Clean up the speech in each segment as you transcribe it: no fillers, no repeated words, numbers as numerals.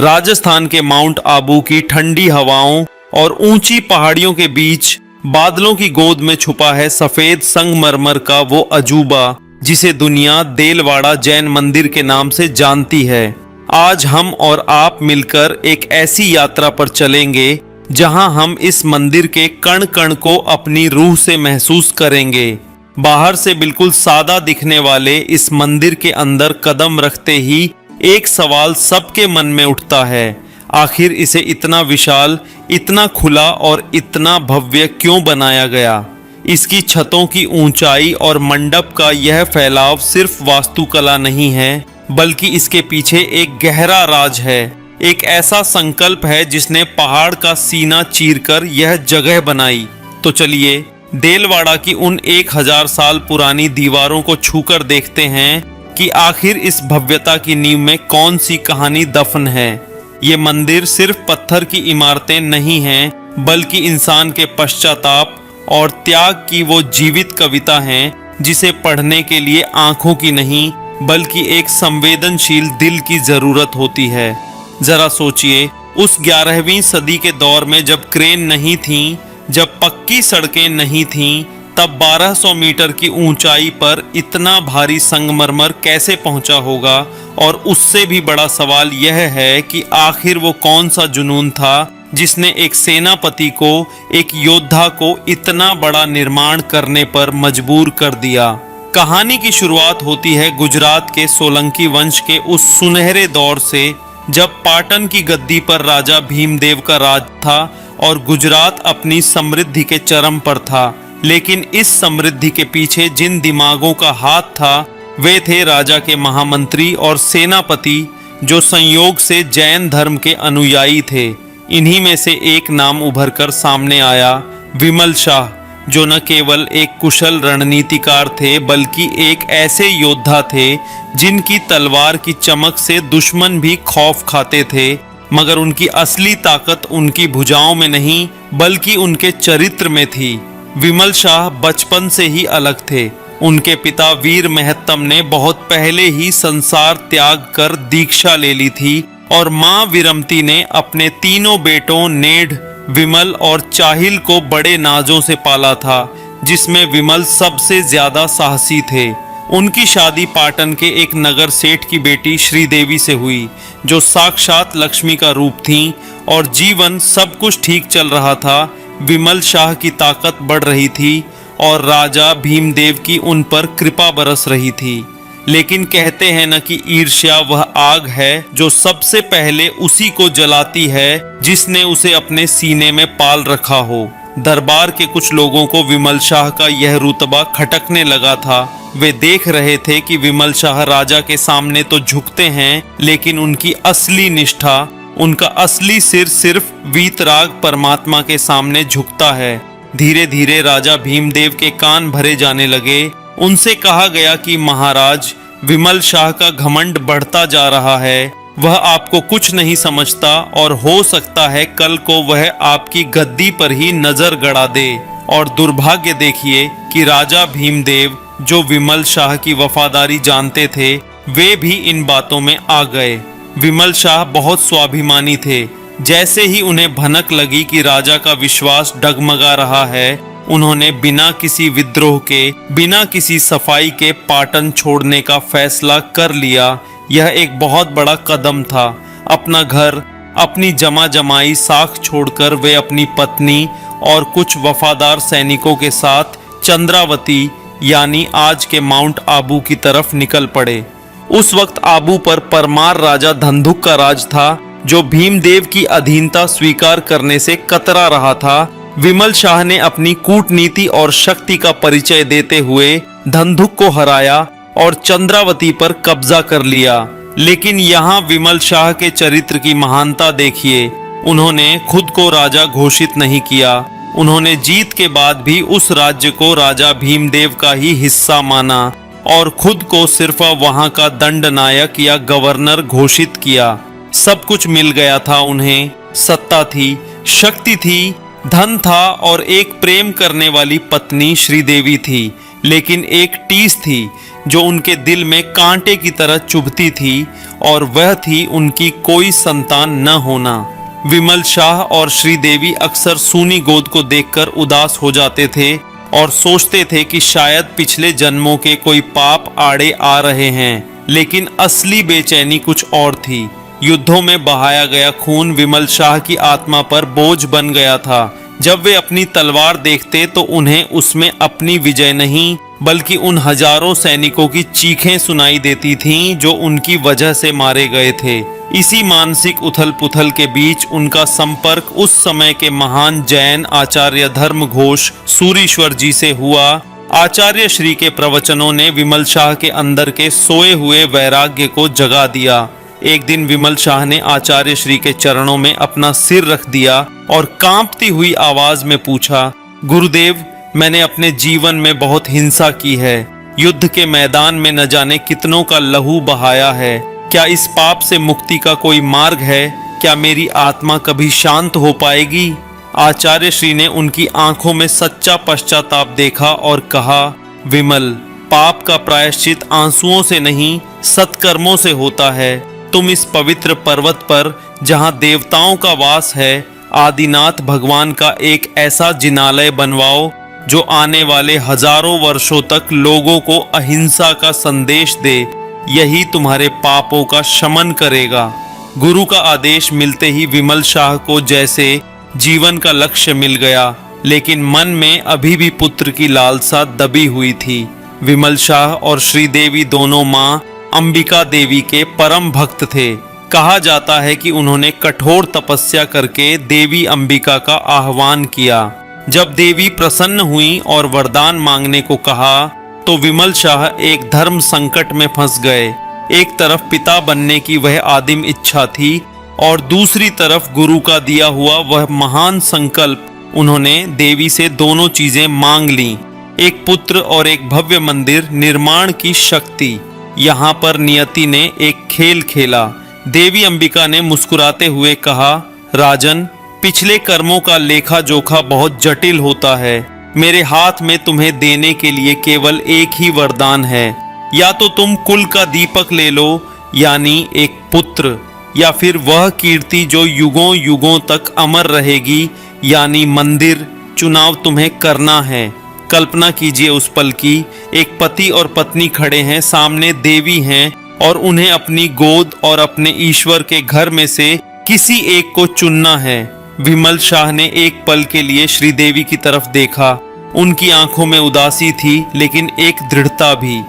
राजस्थान के माउंट आबू की ठंडी हवाओं और ऊंची पहाड़ियों के बीच बादलों की गोद में छुपा है सफेद संगमरमर का वो अजूबा जिसे दुनिया देलवाड़ा जैन मंदिर के नाम से जानती है। आज हम और आप मिलकर एक ऐसी यात्रा पर चलेंगे जहां हम इस मंदिर के कण कण को अपनी रूह से महसूस करेंगे। बाहर से बिल्कुल सादा दिखने वाले इस मंदिर के अंदर कदम रखते ही एक सवाल सबके मन में उठता है, आखिर इसे इतना विशाल, इतना खुला और इतना भव्य क्यों बनाया गया। इसकी छतों की ऊंचाई और मंडप का यह फैलाव सिर्फ वास्तुकला नहीं है, बल्कि इसके पीछे एक गहरा राज है। एक ऐसा संकल्प है जिसने पहाड़ का सीना चीरकर यह जगह बनाई। तो चलिए देलवाड़ा की उन 1000 साल पुरानी दीवारों को छूकर देखते हैं कि आखिर इस भव्यता की नींव में कौन सी कहानी दफन है। ये मंदिर सिर्फ पत्थर की इमारतें नहीं हैं, बल्कि इंसान के पश्चाताप और त्याग की वो जीवित कविता है जिसे पढ़ने के लिए आंखों की नहीं बल्कि एक संवेदनशील दिल की जरूरत होती है। जरा सोचिए, उस 11वीं सदी के दौर में जब क्रेन नहीं थी, जब पक्की सड़कें नहीं थीं, तब 1200 मीटर की ऊंचाई पर इतना भारी संगमरमर कैसे पहुंचा होगा। और उससे भी बड़ा सवाल यह है कि आखिर वो कौन सा जुनून था जिसने एक सेनापति को, एक योद्धा को इतना बड़ा निर्माण करने पर मजबूर कर दिया। कहानी की शुरुआत होती है गुजरात के सोलंकी वंश के उस सुनहरे दौर से, जब पाटन की गद्दी पर राजा भीमदेव का राज था और गुजरात अपनी समृद्धि के चरम पर था। लेकिन इस समृद्धि के पीछे जिन दिमागों का हाथ था वे थे राजा के महामंत्री और सेनापति, जो संयोग से जैन धर्म के अनुयायी थे। इन्हीं में से एक नाम उभर कर सामने आया, विमल शाह, जो न केवल एक कुशल रणनीतिकार थे बल्कि एक ऐसे योद्धा थे जिनकी तलवार की चमक से दुश्मन भी खौफ खाते थे। मगर उनकी असली ताकत उनकी भुजाओं में नहीं बल्कि उनके चरित्र में थी। विमल शाह बचपन से ही अलग थे। उनके पिता वीर महत्तम ने बहुत पहले ही संसार त्याग कर दीक्षा ले ली थी और मां विरमती ने अपने तीनों बेटों नेढ़, विमल और चाहिल को बड़े नाजों से पाला था, जिसमें विमल सबसे ज्यादा साहसी थे। उनकी शादी पाटन के एक नगर सेठ की बेटी श्रीदेवी से हुई, जो साक्षात लक्ष्मी का रूप थीं, और जीवन सब कुछ ठीक चल रहा था। विमल शाह की ताकत बढ़ रही थी और राजा भीमदेव की उन पर कृपा बरस रही थी। लेकिन कहते हैं न कि ईर्ष्या वह आग है जो सबसे पहले उसी को जलाती है जिसने उसे अपने सीने में पाल रखा हो। दरबार के कुछ लोगों को विमल शाह का यह रुतबा खटकने लगा था। वे देख रहे थे कि विमल शाह राजा के सामने तो झुकते हैं, लेकिन उनकी असली निष्ठा, उनका असली सिर सिर्फ वीतराग परमात्मा के सामने झुकता है। धीरे धीरे राजा भीमदेव के कान भरे जाने लगे। उनसे कहा गया कि महाराज, विमल शाह का घमंड बढ़ता जा रहा है। वह आपको कुछ नहीं समझता और हो सकता है कल को वह आपकी गद्दी पर ही नजर गड़ा दे। और दुर्भाग्य देखिए कि राजा भीमदेव, जो विमल शाह की वफादारी जानते थे, वे भी इन बातों में आ गए। विमल शाह बहुत स्वाभिमानी थे। जैसे ही उन्हें भनक लगी कि राजा का विश्वास डगमगा रहा है, उन्होंने बिना किसी विद्रोह के, बिना किसी सफाई के पाटन छोड़ने का फैसला कर लिया। यह एक बहुत बड़ा कदम था। अपना घर, अपनी जमा जमाई साख छोड़कर वे अपनी पत्नी और कुछ वफादार सैनिकों के साथ चंद्रावती यानी आज के माउंट आबू की तरफ निकल पड़े। उस वक्त आबू पर परमार राजा धंधुक का राज था, जो भीमदेव की अधीनता स्वीकार करने से कतरा रहा था। विमल शाह ने अपनी कूटनीति और शक्ति का परिचय देते हुए धंधुक को हराया और चंद्रावती पर कब्जा कर लिया। लेकिन यहाँ विमल शाह के चरित्र की महानता देखिए। उन्होंने खुद को राजा घोषित नहीं किया। उन्होंने जीत के बाद भी उस राज्य को राजा भीमदेव का ही हिस्सा माना और खुद को सिर्फ वहां का दंडनायक या गवर्नर घोषित किया। सब कुछ मिल गया था उन्हें। सत्ता थी, शक्ति थी, धन था और एक प्रेम करने वाली पत्नी श्रीदेवी थी। लेकिन एक टीस थी जो उनके दिल में कांटे की तरह चुभती थी, और वह थी उनकी कोई संतान न होना। विमल शाह और श्रीदेवी अक्सर सूनी गोद को देखकर उदास हो जाते थे और सोचते थे कि शायद पिछले जन्मों के कोई पाप आड़े आ रहे हैं, लेकिन असली बेचैनी कुछ और थी। युद्धों में बहाया गया खून विमल शाह की आत्मा पर बोझ बन गया था। जब वे अपनी तलवार देखते तो उन्हें उसमें अपनी विजय नहीं बल्कि उन हजारों सैनिकों की चीखें सुनाई देती थीं जो उनकी वजह से मारे गए थे। इसी मानसिक उथल पुथल के बीच उनका संपर्क उस समय के महान जैन आचार्य धर्मघोष सूरीश्वर जी से हुआ। आचार्य श्री के प्रवचनों ने विमल शाह के अंदर के सोए हुए वैराग्य को जगा दिया। एक दिन विमल शाह ने आचार्य श्री के चरणों में अपना सिर रख दिया और कांपती हुई आवाज में पूछा, गुरुदेव, मैंने अपने जीवन में बहुत हिंसा की है। युद्ध के मैदान में न जाने कितनों का लहू बहाया है। क्या इस पाप से मुक्ति का कोई मार्ग है? क्या मेरी आत्मा कभी शांत हो पाएगी? आचार्य श्री ने उनकी आंखों में सच्चा पश्चाताप देखा और कहा, विमल, पाप का प्रायश्चित आंसुओं से नहीं सत्कर्मों से होता है। तुम इस पवित्र पर्वत पर जहाँ देवताओं का वास है, आदिनाथ भगवान का एक ऐसा जिनालय बनवाओ जो आने वाले हजारों वर्षों तक लोगों को अहिंसा का संदेश दे। यही तुम्हारे पापों का शमन करेगा। गुरु का आदेश मिलते ही विमल शाह को जैसे जीवन का लक्ष्य मिल गया, लेकिन मन में अभी भी पुत्र की लालसा दबी हुई थी। विमल शाह और श्रीदेवी दोनों माँ अंबिका देवी के परम भक्त थे। कहा जाता है कि उन्होंने कठोर तपस्या करके देवी अंबिका का आह्वान किया। जब देवी प्रसन्न हुई और वरदान मांगने को कहा तो विमल शाह एक धर्म संकट में फंस गए। एक तरफ पिता बनने की वह आदिम इच्छा थी और दूसरी तरफ गुरु का दिया हुआ वह महान संकल्प। उन्होंने देवी से दोनों चीजें मांग लीं, एक पुत्र और एक भव्य मंदिर निर्माण की शक्ति। यहाँ पर नियति ने एक खेल खेला। देवी अंबिका ने मुस्कुराते हुए कहा, राजन, पिछले कर्मों का लेखा जोखा बहुत जटिल होता है। मेरे हाथ में तुम्हें देने के लिए केवल एक ही वरदान है। या तो तुम कुल का दीपक ले लो, यानी एक पुत्र, या फिर वह कीर्ति जो युगों युगों तक अमर रहेगी, यानी मंदिर। चुनाव तुम्हें करना है। कल्पना कीजिए उस पल की, एक पति और पत्नी खड़े हैं, सामने देवी हैं और उन्हें अपनी गोद और अपने ईश्वर के घर में से किसी एक को चुनना है। विमल शाह ने एक पल के लिए श्रीदेवी की तरफ देखा। उनकी आंखों में उदासी थी लेकिन एक दृढ़ता भी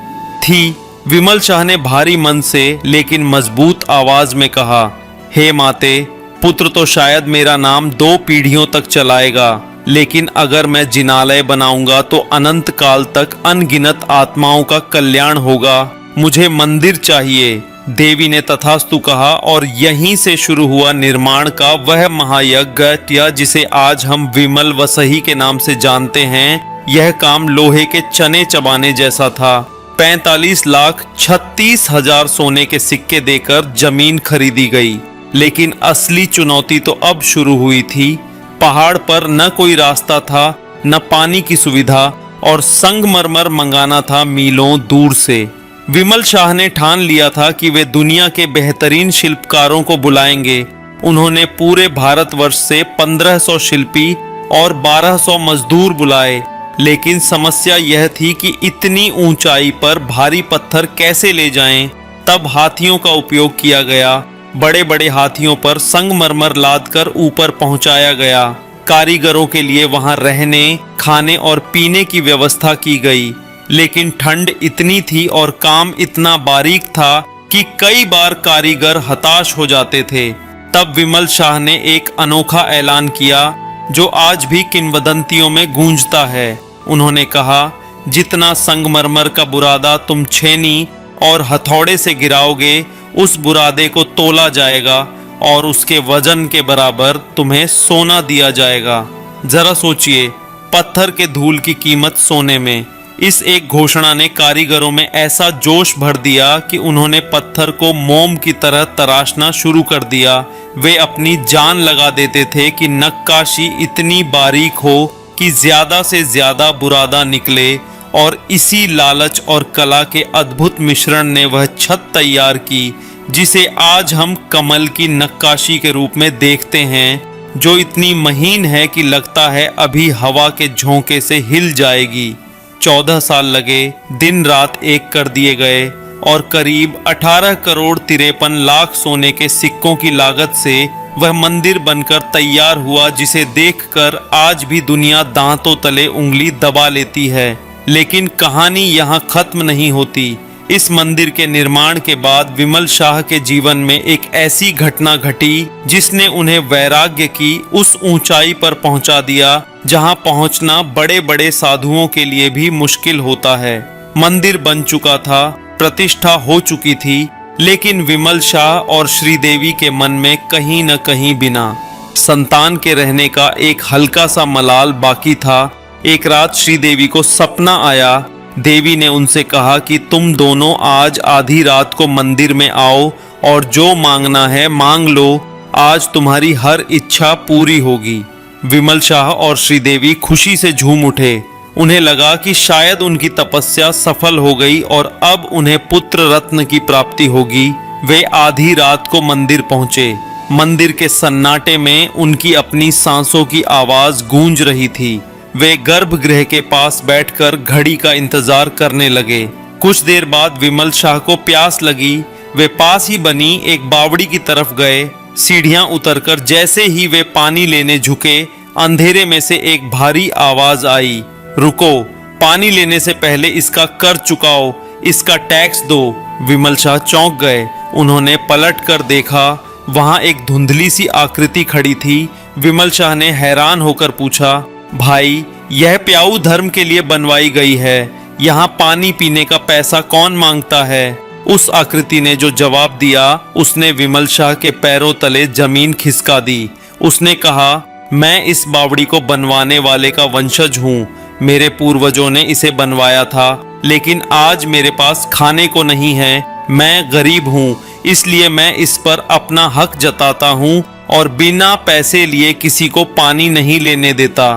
थी। विमल शाह ने भारी मन से लेकिन मजबूत आवाज में कहा, हे माते, पुत्र तो शायद मेरा नाम 2 पीढ़ियों तक चलाएगा, लेकिन अगर मैं जिनालय बनाऊंगा तो अनंत काल तक अनगिनत आत्माओं का कल्याण होगा। मुझे मंदिर चाहिए। देवी ने तथास्तु कहा और यहीं से शुरू हुआ निर्माण का वह महायज्ञ, या जिसे आज हम विमल वसही के नाम से जानते हैं। यह काम लोहे के चने चबाने जैसा था। 45,36,000 सोने के सिक्के देकर जमीन खरीदी गई, लेकिन असली चुनौती तो अब शुरू हुई थी। पहाड़ पर न कोई रास्ता था, न पानी की सुविधा, और संगमरमर मंगाना था मीलों दूर से। विमल शाह ने ठान लिया था कि वे दुनिया के बेहतरीन शिल्पकारों को बुलाएंगे। उन्होंने पूरे भारतवर्ष से 1500 शिल्पी और 1200 मजदूर बुलाए, लेकिन समस्या यह थी कि इतनी ऊंचाई पर भारी पत्थर कैसे ले जाएं। तब हाथियों का उपयोग किया गया। बड़े बड़े हाथियों पर संगमरमर लादकर ऊपर पहुंचाया गया। कारीगरों के लिए वहां रहने, खाने और पीने की व्यवस्था की गई, लेकिन ठंड इतनी थी और काम इतना बारीक था कि कई बार कारीगर हताश हो जाते थे। तब विमल शाह ने एक अनोखा ऐलान किया जो आज भी किंवदंतियों में गूंजता है। उन्होंने कहा, जितना संगमरमर का बुरादा तुम छेनी और हथौड़े से गिराओगे, उस बुरादे को तोला जाएगा और उसके वजन के बराबर तुम्हें सोना दिया जाएगा। जरा सोचिए, पत्थर के धूल की कीमत सोने में। इस एक घोषणा ने कारीगरों में ऐसा जोश भर दिया कि उन्होंने पत्थर को मोम की तरह तराशना शुरू कर दिया। वे अपनी जान लगा देते थे कि नक्काशी इतनी बारीक हो कि ज्यादा से ज्यादा बुरादा निकले, और इसी लालच और कला के अद्भुत मिश्रण ने वह छत तैयार की जिसे आज हम कमल की नक्काशी के रूप में देखते हैं, जो इतनी महीन है कि लगता है अभी हवा के झोंके से हिल जाएगी। 14 साल लगे, दिन रात एक कर दिए गए और करीब 18 करोड़ 53 लाख सोने के सिक्कों की लागत से वह मंदिर बनकर तैयार हुआ, जिसे देखकर आज भी दुनिया दांतों तले उंगली दबा लेती है। लेकिन कहानी यहाँ खत्म नहीं होती। इस मंदिर के निर्माण के बाद विमल शाह के जीवन में एक ऐसी घटना घटी जिसने उन्हें वैराग्य की उस ऊंचाई पर पहुंचा दिया जहां पहुंचना बड़े बड़े साधुओं के लिए भी मुश्किल होता है। मंदिर बन चुका था, प्रतिष्ठा हो चुकी थी, लेकिन विमल शाह और श्रीदेवी के मन में कहीं न कहीं बिना संतान के रहने का एक हल्का सा मलाल बाकी था। एक रात श्रीदेवी को सपना आया। देवी ने उनसे कहा कि तुम दोनों आज आधी रात को मंदिर में आओ और जो मांगना है मांग लो, आज तुम्हारी हर इच्छा पूरी होगी। विमल शाह और श्रीदेवी खुशी से झूम उठे। उन्हें लगा कि शायद उनकी तपस्या सफल हो गई और अब उन्हें पुत्र रत्न की प्राप्ति होगी। वे आधी रात को मंदिर पहुंचे। मंदिर के सन्नाटे में उनकी अपनी सांसों की आवाज गूंज रही थी। वे गर्भगृह के पास बैठकर घड़ी का इंतजार करने लगे। कुछ देर बाद विमल शाह को प्यास लगी। वे पास ही बनी एक बावड़ी की तरफ गए। सीढ़ियां उतरकर जैसे ही वे पानी लेने झुके, अंधेरे में से एक भारी आवाज आई, रुको, पानी लेने से पहले इसका कर चुकाओ, इसका टैक्स दो। विमल शाह चौंक गए। उन्होंने पलट कर देखा, वहां एक धुंधली सी आकृति खड़ी थी। विमल शाह ने हैरान होकर पूछा, भाई, यह प्याऊ धर्म के लिए बनवाई गई है, यहाँ पानी पीने का पैसा कौन मांगता है? उस आकृति ने जो जवाब दिया, उसने विमल शाह के पैरों तले जमीन खिसका दी। उसने कहा, मैं इस बावड़ी को बनवाने वाले का वंशज हूँ। मेरे पूर्वजों ने इसे बनवाया था, लेकिन आज मेरे पास खाने को नहीं है। मैं गरीब हूँ, इसलिए मैं इस पर अपना हक जताता हूँ और बिना पैसे लिए किसी को पानी नहीं लेने देता।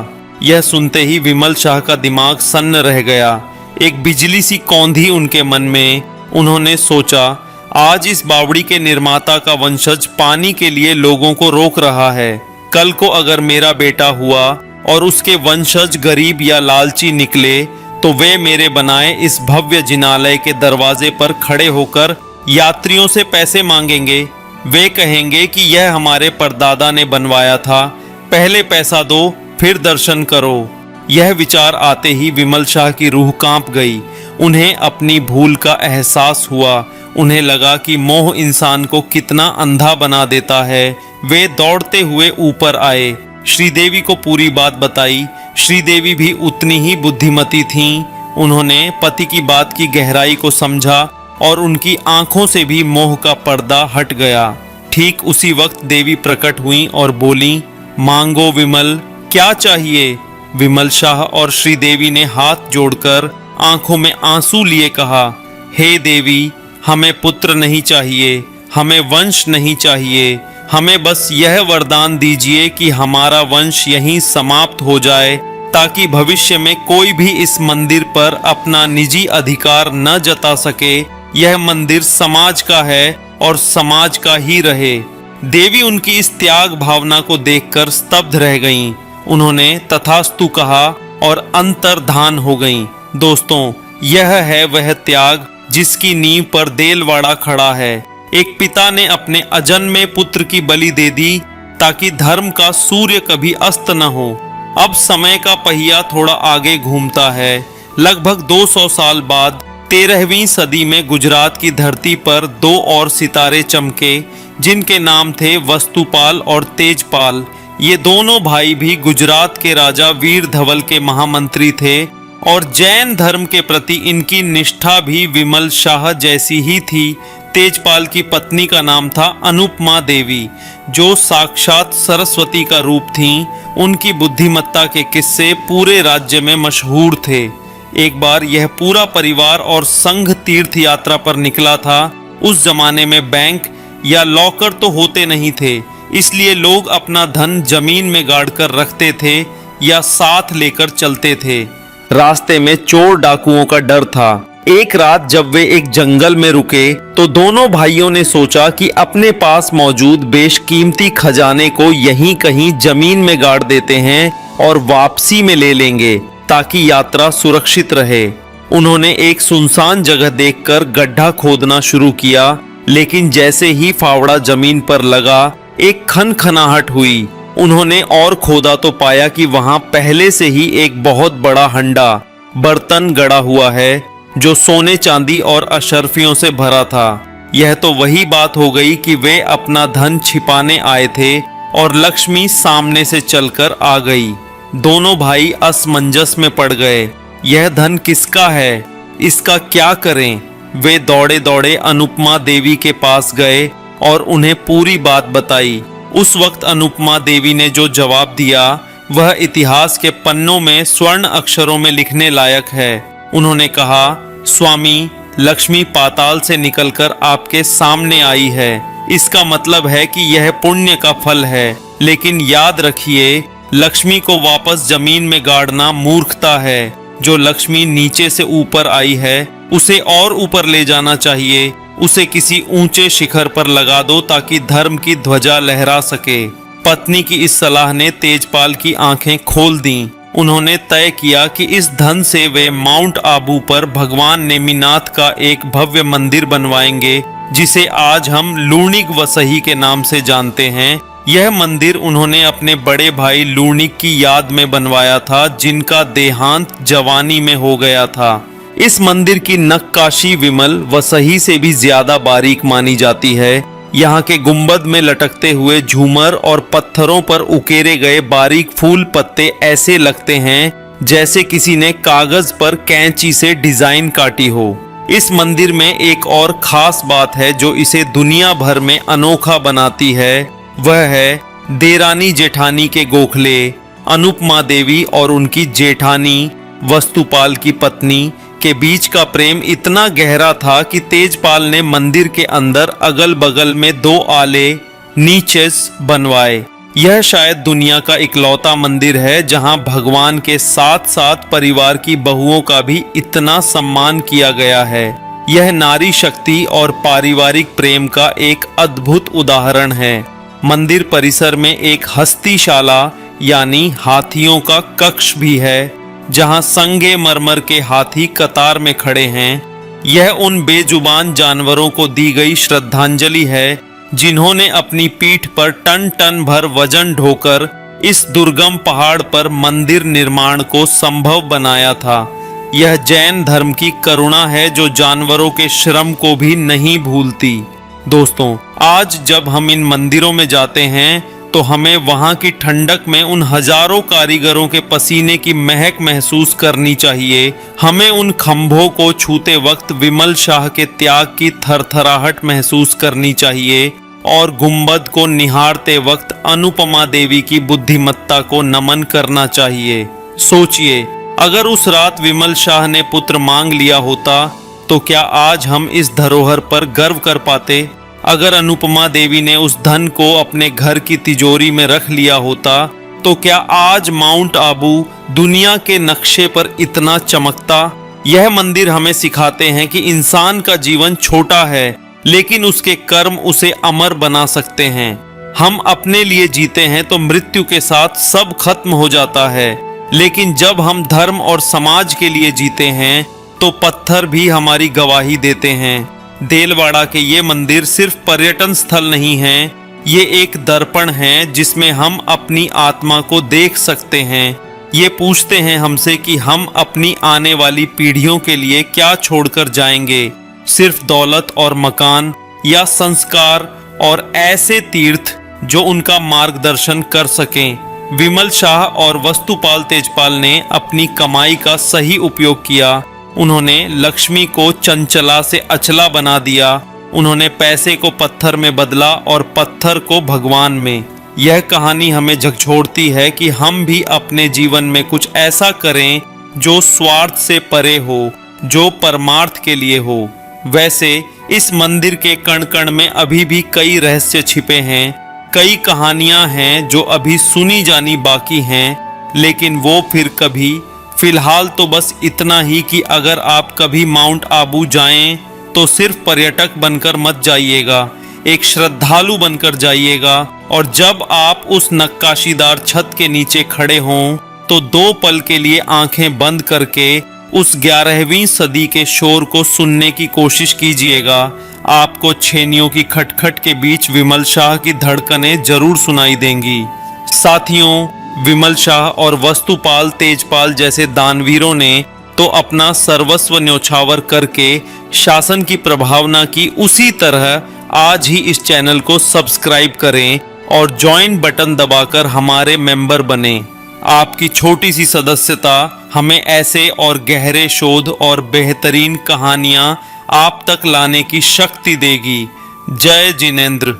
यह सुनते ही विमल शाह का दिमाग सन्न रह गया। एक बिजली सी कौंधी उनके मन में। उन्होंने सोचा, आज इस बावड़ी के निर्माता का वंशज पानी के लिए लोगों को रोक रहा है। कल को अगर मेरा बेटा हुआ और उसके वंशज गरीब या लालची निकले, तो वे मेरे बनाए इस भव्य जिनालय के दरवाजे पर खड़े होकर यात्रियों से पैसे मांगेंगे। वे कहेंगे कि यह हमारे परदादा ने बनवाया था, पहले पैसा दो फिर दर्शन करो। यह विचार आते ही विमल शाह की रूह कांप गई। उन्हें अपनी भूल का एहसास हुआ। उन्हें लगा कि मोह इंसान को कितना अंधा बना देता है। वे दौड़ते हुए ऊपर आए, श्रीदेवी को पूरी बात बताई। श्रीदेवी भी उतनी ही बुद्धिमती थीं। उन्होंने पति की बात की गहराई को समझा और उनकी आंखों से भी मोह का पर्दा हट गया। ठीक उसी वक्त देवी प्रकट हुई और बोली, मांगो विमल, क्या चाहिए? विमल शाह और श्रीदेवी ने हाथ जोड़कर आंखों में आंसू लिए कहा, हे देवी, हमें पुत्र नहीं चाहिए, हमें वंश नहीं चाहिए। हमें बस यह वरदान दीजिए कि हमारा वंश यहीं समाप्त हो जाए, ताकि भविष्य में कोई भी इस मंदिर पर अपना निजी अधिकार न जता सके। यह मंदिर समाज का है और समाज का ही रहे। देवी उनकी इस त्याग भावना को देखकर स्तब्ध रह गईं। उन्होंने तथास्तु कहा और अंतर्धान हो गईं। दोस्तों, यह है वह त्याग जिसकी नींव पर देलवाड़ा खड़ा है। एक पिता ने अपने अजन्मे पुत्र की बलि दे दी ताकि धर्म का सूर्य कभी अस्त न हो। अब समय का पहिया थोड़ा आगे घूमता है। लगभग 200 साल बाद 13वीं सदी में गुजरात की धरती पर दो और सितारे चमके, जिनके नाम थे वस्तुपाल और तेजपाल। ये दोनों भाई भी गुजरात के राजा वीर धवल के महामंत्री थे और जैन धर्म के प्रति इनकी निष्ठा भी विमल शाह जैसी ही थी। तेजपाल की पत्नी का नाम था अनुपमा देवी, जो साक्षात सरस्वती का रूप थीं। उनकी बुद्धिमत्ता के किस्से पूरे राज्य में मशहूर थे। एक बार यह पूरा परिवार और संघ तीर्थ यात्रा पर निकला था। उस जमाने में बैंक या लॉकर तो होते नहीं थे, इसलिए लोग अपना धन जमीन में गाड़ कर रखते थे या साथ लेकर चलते थे। रास्ते में चोर डाकुओं का डर था, एक रात जब वे एक जंगल में रुके तो दोनों भाइयों ने सोचा कि अपने पास मौजूद बेशकीमती खजाने को यहीं कहीं जमीन में गाड़ देते हैं और वापसी में ले लेंगे ताकि यात्रा सुरक्षित रहे। उन्होंने एक सुनसान जगह देखकर गड्ढा खोदना शुरू किया, लेकिन जैसे ही फावड़ा जमीन पर लगा एक खनखनाहट हुई। उन्होंने और खोदा तो पाया कि वहां पहले से ही एक बहुत बड़ा हंडा बर्तन गड़ा हुआ है जो सोने चांदी और अशर्फियों से भरा था। यह तो वही बात हो गई कि वे अपना धन छिपाने आए थे और लक्ष्मी सामने से चलकर आ गई। दोनों भाई असमंजस में पड़ गए। यह धन किसका है, इसका क्या करें? वे दौड़े दौड़े अनुपमा देवी के पास गए और उन्हें पूरी बात बताई। उस वक्त अनुपमा देवी ने जो जवाब दिया वह इतिहास के पन्नों में स्वर्ण अक्षरों में लिखने लायक है। उन्होंने कहा, स्वामी, लक्ष्मी पाताल से निकलकर आपके सामने आई है। इसका मतलब है कि यह पुण्य का फल है, लेकिन याद रखिए, लक्ष्मी को वापस जमीन में गाड़ना मूर्खता है। जो लक्ष्मी नीचे से ऊपर आई है उसे और ऊपर ले जाना चाहिए। उसे किसी ऊंचे शिखर पर लगा दो ताकि धर्म की ध्वजा लहरा सके। पत्नी की इस सलाह ने तेजपाल की आंखें खोल दी। उन्होंने तय किया कि इस धन से वे माउंट आबू पर भगवान नेमिनाथ का एक भव्य मंदिर बनवाएंगे, जिसे आज हम लूणिक वसही के नाम से जानते हैं। यह मंदिर उन्होंने अपने बड़े भाई लूणिक की याद में बनवाया था, जिनका देहांत जवानी में हो गया था। इस मंदिर की नक्काशी विमल वसही से भी ज्यादा बारीक मानी जाती है। यहाँ के गुंबद में लटकते हुए झूमर और पत्थरों पर उकेरे गए बारीक फूल पत्ते ऐसे लगते हैं जैसे किसी ने कागज पर कैंची से डिजाइन काटी हो। इस मंदिर में एक और खास बात है जो इसे दुनिया भर में अनोखा बनाती है। वह है देरानी जेठानी के गोखले। अनुपमा देवी और उनकी जेठानी वस्तुपाल की पत्नी के बीच का प्रेम इतना गहरा था कि तेजपाल ने मंदिर के अंदर अगल बगल में 2 आले नीचेस बनवाए। यह शायद दुनिया का इकलौता मंदिर है जहां भगवान के साथ साथ परिवार की बहुओं का भी इतना सम्मान किया गया है। यह नारी शक्ति और पारिवारिक प्रेम का एक अद्भुत उदाहरण है। मंदिर परिसर में एक हस्तीशाला यानी हाथियों का कक्ष भी है, जहां संगे मरमर के हाथी कतार में खड़े हैं। यह उन बेजुबान जानवरों को दी गई श्रद्धांजलि है जिन्होंने अपनी पीठ पर टन टन भर वजन ढोकर इस दुर्गम पहाड़ पर मंदिर निर्माण को संभव बनाया था। यह जैन धर्म की करुणा है जो जानवरों के श्रम को भी नहीं भूलती। दोस्तों, आज जब हम इन मंदिरों में जाते हैं तो हमें वहां की ठंडक में उन हजारों कारीगरों के पसीने की महक महसूस करनी चाहिए। हमें उन खंभों को छूते वक्त विमल शाह के त्याग की थरथराहट महसूस करनी चाहिए और गुंबद को निहारते वक्त अनुपमा देवी की बुद्धिमत्ता को नमन करना चाहिए। सोचिए, अगर उस रात विमल शाह ने पुत्र मांग लिया होता तो क्या आज हम इस धरोहर पर गर्व कर पाते? अगर अनुपमा देवी ने उस धन को अपने घर की तिजोरी में रख लिया होता तो क्या आज माउंट आबू दुनिया के नक्शे पर इतना चमकता? यह मंदिर हमें सिखाते हैं कि इंसान का जीवन छोटा है, लेकिन उसके कर्म उसे अमर बना सकते हैं। हम अपने लिए जीते हैं तो मृत्यु के साथ सब खत्म हो जाता है, लेकिन जब हम धर्म और समाज के लिए जीते हैं तो पत्थर भी हमारी गवाही देते हैं। देलवाड़ा के ये मंदिर सिर्फ पर्यटन स्थल नहीं है, ये एक दर्पण है जिसमें हम अपनी आत्मा को देख सकते हैं। ये पूछते हैं हमसे कि हम अपनी आने वाली पीढ़ियों के लिए क्या छोड़कर जाएंगे, सिर्फ दौलत और मकान या संस्कार और ऐसे तीर्थ जो उनका मार्गदर्शन कर सकें। विमल शाह और वस्तुपाल तेजपाल ने अपनी कमाई का सही उपयोग किया। उन्होंने लक्ष्मी को चंचला से अचला बना दिया। उन्होंने पैसे को पत्थर में बदला और पत्थर को भगवान में। यह कहानी हमें झकझोरती है कि हम भी अपने जीवन में कुछ ऐसा करें जो स्वार्थ से परे हो, जो परमार्थ के लिए हो। वैसे इस मंदिर के कण कण में अभी भी कई रहस्य छिपे हैं, कई कहानियां हैं जो अभी सुनी जानी बाकी हैं, लेकिन वो फिर कभी फिलहाल तो बस इतना ही कि अगर आप कभी माउंट आबू जाएं तो सिर्फ पर्यटक बनकर मत जाइएगा, एक श्रद्धालु बनकर जाइएगा। और जब आप उस नक्काशीदार छत के नीचे खड़े हों तो 2 पल के लिए आंखें बंद करके उस 11वीं सदी के शोर को सुनने की कोशिश कीजिएगा। आपको छेनियों की खटखट के बीच विमल शाह की धड़कनें जरूर सुनाई देंगी। साथियों, विमल शाह और वस्तुपाल तेजपाल जैसे दानवीरों ने तो अपना सर्वस्व न्योछावर करके शासन की प्रभावना की। उसी तरह आज ही इस चैनल को सब्सक्राइब करें और ज्वाइन बटन दबाकर हमारे मेंबर बने। आपकी छोटी सी सदस्यता हमें ऐसे और गहरे शोध और बेहतरीन कहानियां आप तक लाने की शक्ति देगी। जय जिनेंद्र।